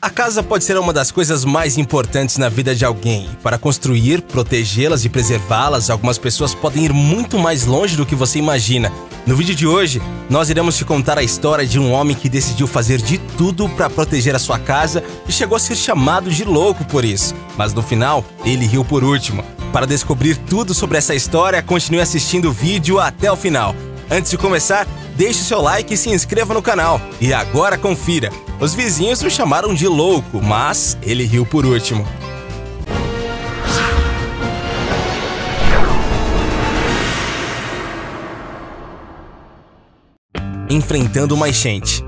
A casa pode ser uma das coisas mais importantes na vida de alguém. Para construir, protegê-las e preservá-las, algumas pessoas podem ir muito mais longe do que você imagina. No vídeo de hoje, nós iremos te contar a história de um homem que decidiu fazer de tudo para proteger a sua casa e chegou a ser chamado de louco por isso. Mas no final, ele riu por último. Para descobrir tudo sobre essa história, continue assistindo o vídeo até o final. Antes de começar, deixe o seu like e se inscreva no canal. E agora confira. Os vizinhos o chamaram de louco, mas ele riu por último. Enfrentando uma enchente.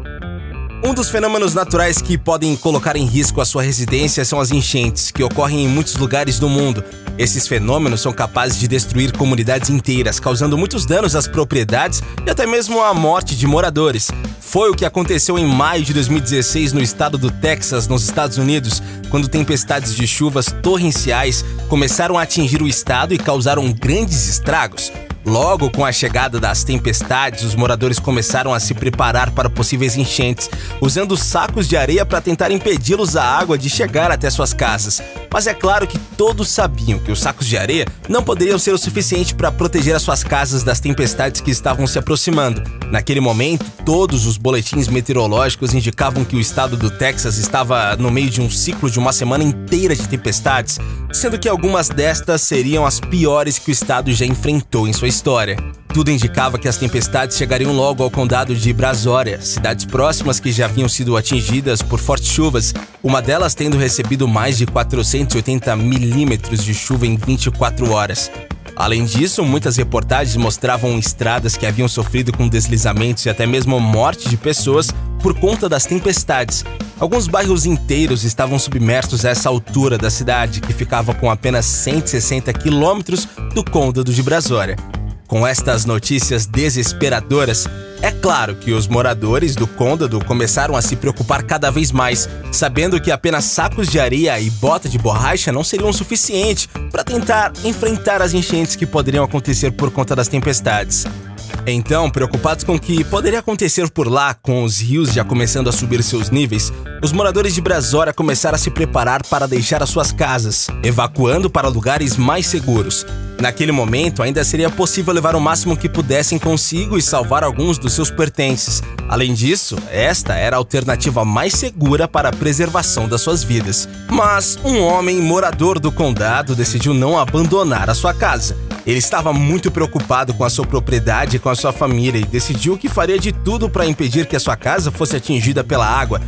Um dos fenômenos naturais que podem colocar em risco a sua residência são as enchentes, que ocorrem em muitos lugares do mundo. Esses fenômenos são capazes de destruir comunidades inteiras, causando muitos danos às propriedades e até mesmo a morte de moradores. Foi o que aconteceu em maio de 2016 no estado do Texas, nos Estados Unidos, quando tempestades de chuvas torrenciais começaram a atingir o estado e causaram grandes estragos. Logo com a chegada das tempestades, os moradores começaram a se preparar para possíveis enchentes, usando sacos de areia para tentar impedi-los a água de chegar até suas casas. Mas é claro que todos sabiam que os sacos de areia não poderiam ser o suficiente para proteger as suas casas das tempestades que estavam se aproximando. Naquele momento, todos os boletins meteorológicos indicavam que o estado do Texas estava no meio de um ciclo de uma semana inteira de tempestades, sendo que algumas destas seriam as piores que o estado já enfrentou em sua história. Tudo indicava que as tempestades chegariam logo ao condado de Brazoria, cidades próximas que já haviam sido atingidas por fortes chuvas, uma delas tendo recebido mais de 480 milímetros de chuva em 24 horas. Além disso, muitas reportagens mostravam estradas que haviam sofrido com deslizamentos e até mesmo morte de pessoas por conta das tempestades. Alguns bairros inteiros estavam submersos a essa altura da cidade, que ficava com apenas 160 quilômetros do condado de Brazoria. Com estas notícias desesperadoras, é claro que os moradores do condado começaram a se preocupar cada vez mais, sabendo que apenas sacos de areia e bota de borracha não seriam o suficiente para tentar enfrentar as enchentes que poderiam acontecer por conta das tempestades. Então, preocupados com o que poderia acontecer por lá, com os rios já começando a subir seus níveis, os moradores de Brazoria começaram a se preparar para deixar as suas casas, evacuando para lugares mais seguros. Naquele momento, ainda seria possível levar o máximo que pudessem consigo e salvar alguns dos seus pertences. Além disso, esta era a alternativa mais segura para a preservação das suas vidas. Mas um homem morador do condado decidiu não abandonar a sua casa. Ele estava muito preocupado com a sua propriedade e com a sua família e decidiu que faria de tudo para impedir que a sua casa fosse atingida pela água.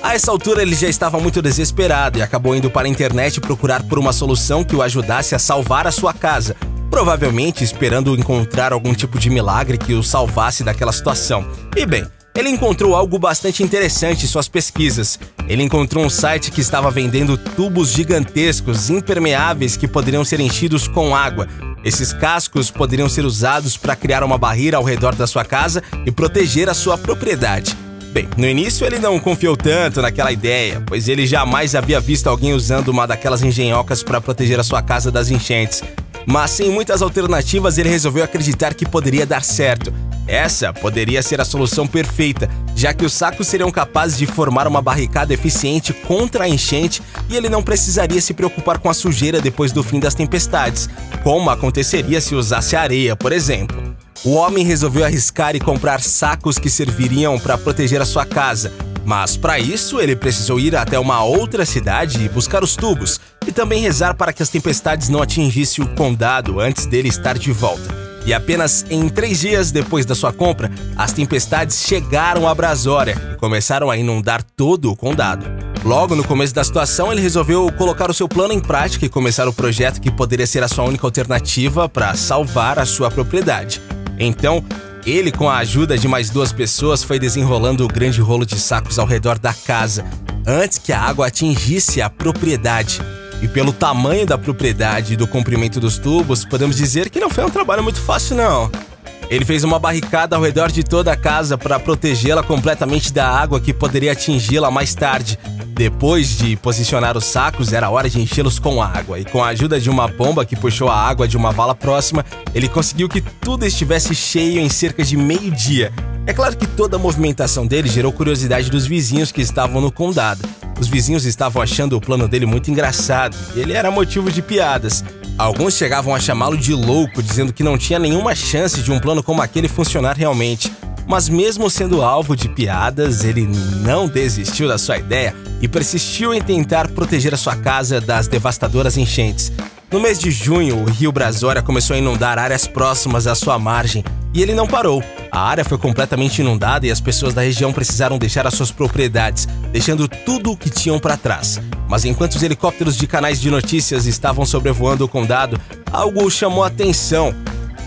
A essa altura ele já estava muito desesperado e acabou indo para a internet procurar por uma solução que o ajudasse a salvar a sua casa, provavelmente esperando encontrar algum tipo de milagre que o salvasse daquela situação. E bem, ele encontrou algo bastante interessante em suas pesquisas. Ele encontrou um site que estava vendendo tubos gigantescos, impermeáveis, que poderiam ser enchidos com água. Esses cascos poderiam ser usados para criar uma barreira ao redor da sua casa e proteger a sua propriedade. Bem, no início ele não confiou tanto naquela ideia, pois ele jamais havia visto alguém usando uma daquelas engenhocas para proteger a sua casa das enchentes. Mas sem muitas alternativas, ele resolveu acreditar que poderia dar certo. Essa poderia ser a solução perfeita, já que os sacos seriam capazes de formar uma barricada eficiente contra a enchente e ele não precisaria se preocupar com a sujeira depois do fim das tempestades, como aconteceria se usasse areia, por exemplo. O homem resolveu arriscar e comprar sacos que serviriam para proteger a sua casa, mas para isso ele precisou ir até uma outra cidade e buscar os tubos, e também rezar para que as tempestades não atingissem o condado antes dele estar de volta. E apenas em 3 dias depois da sua compra, as tempestades chegaram a Brazoria e começaram a inundar todo o condado. Logo no começo da situação, ele resolveu colocar o seu plano em prática e começar o projeto que poderia ser a sua única alternativa para salvar a sua propriedade. Então, ele, com a ajuda de mais 2 pessoas, foi desenrolando o grande rolo de sacos ao redor da casa, antes que a água atingisse a propriedade. E pelo tamanho da propriedade e do comprimento dos tubos, podemos dizer que não foi um trabalho muito fácil, não. Ele fez uma barricada ao redor de toda a casa para protegê-la completamente da água que poderia atingi-la mais tarde. Depois de posicionar os sacos, era hora de enchê-los com água, e com a ajuda de uma bomba que puxou a água de uma vala próxima, ele conseguiu que tudo estivesse cheio em cerca de meio-dia. É claro que toda a movimentação dele gerou curiosidade dos vizinhos que estavam no condado. os vizinhos estavam achando o plano dele muito engraçado e ele era motivo de piadas. Alguns chegavam a chamá-lo de louco, dizendo que não tinha nenhuma chance de um plano como aquele funcionar realmente. Mas mesmo sendo alvo de piadas, ele não desistiu da sua ideia e persistiu em tentar proteger a sua casa das devastadoras enchentes. No mês de junho, o rio Brazoria começou a inundar áreas próximas à sua margem e ele não parou. A área foi completamente inundada e as pessoas da região precisaram deixar as suas propriedades, deixando tudo o que tinham para trás. Mas enquanto os helicópteros de canais de notícias estavam sobrevoando o condado, algo chamou a atenção.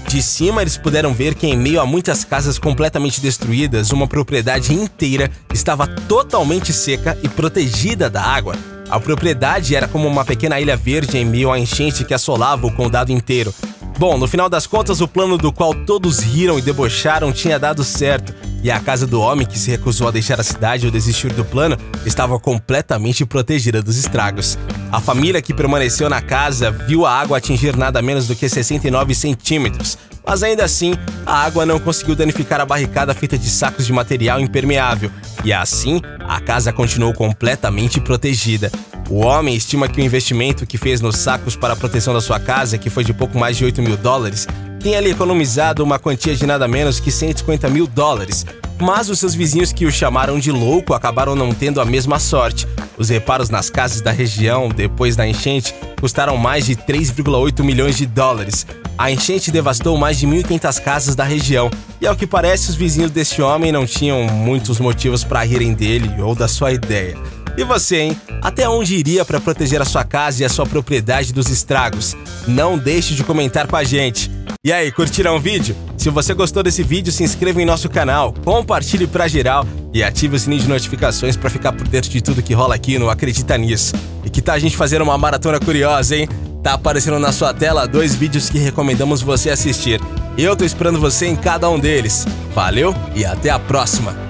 De cima, eles puderam ver que, em meio a muitas casas completamente destruídas, uma propriedade inteira estava totalmente seca e protegida da água. A propriedade era como uma pequena ilha verde em meio à enchente que assolava o condado inteiro. Bom, no final das contas, o plano do qual todos riram e debocharam tinha dado certo, e a casa do homem que se recusou a deixar a cidade ou desistir do plano estava completamente protegida dos estragos. A família que permaneceu na casa viu a água atingir nada menos do que 69 centímetros, mas ainda assim, a água não conseguiu danificar a barricada feita de sacos de material impermeável, e assim, a casa continuou completamente protegida. O homem estima que o investimento que fez nos sacos para a proteção da sua casa, que foi de pouco mais de $8 mil, tenha lhe economizado uma quantia de nada menos que $150 mil. Mas os seus vizinhos que o chamaram de louco acabaram não tendo a mesma sorte. Os reparos nas casas da região, depois da enchente, custaram mais de $3,8 milhões. A enchente devastou mais de 1.500 casas da região, e ao que parece os vizinhos deste homem não tinham muitos motivos para rirem dele ou da sua ideia. E você, hein? Até onde iria para proteger a sua casa e a sua propriedade dos estragos? Não deixe de comentar com a gente. E aí, curtiram o vídeo? Se você gostou desse vídeo, se inscreva em nosso canal, compartilhe pra geral e ative o sininho de notificações para ficar por dentro de tudo que rola aqui no Acredita Nisso. E que tal a gente fazer uma maratona curiosa, hein? Tá aparecendo na sua tela 2 vídeos que recomendamos você assistir. Eu tô esperando você em cada um deles. Valeu e até a próxima!